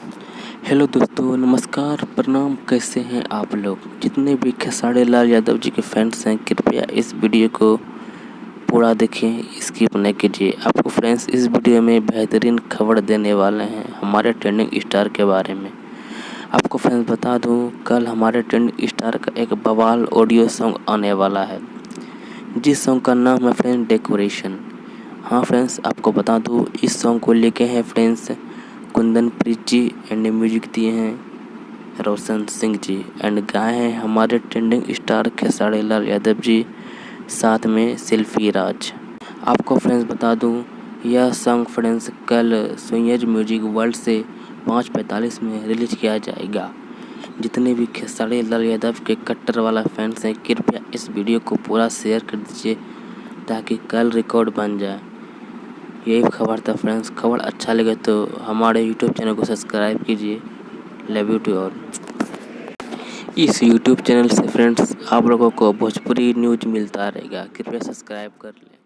Hello दोस्तों, नमस्कार, प्रणाम। कैसे हैं आप लोग? जितने भी खेसारी लाल यादव जी के फैंस हैं, कृपया इस वीडियो को पूरा देखें, स्किप नहीं कीजिए। आपको फ्रेंड्स इस वीडियो में बेहतरीन खबर देने वाले हैं हमारे ट्रेंडिंग स्टार के बारे में। आपको फ्रेंड्स बता दूं, कल हमारे ट्रेंडिंग स्टार का एक बवाल ऑडियो सॉन्ग आने वाला है, जिस सॉन्ग का नाम है फ्रेंड्स डेकोरेशन। हाँ फ्रेंड्स, आपको बता दूं, इस सॉन्ग को लेके हैं friends Kundan Preet ji and music दिए हैं रोशन सिंह जी एंड गाए हैं हमारे ट्रेंडिंग स्टार खेसारी लाल यादव जी, साथ में सेल्फी राज। आपको फ्रेंड्स बता दूं, यह सॉन्ग फ्रेंड्स कल सोनियज म्यूजिक वर्ल्ड से 5:45 में रिलीज किया जाएगा। जितने भी खेसारी लाल यादव के कट्टर वाला फैंस हैं, कृपया इस वीडियो को पूरा शेयर कर दीजिए ताकि कल रिकॉर्ड बन जाए। यही खबर था फ्रेंड्स। खबर अच्छा लगे तो हमारे यूट्यूब चैनल को सब्सक्राइब कीजिए। Love you to all. इस यूट्यूब चैनल से फ्रेंड्स आप लोगों को भोजपुरी न्यूज़ मिलता रहेगा, कृपया सब्सक्राइब कर लें।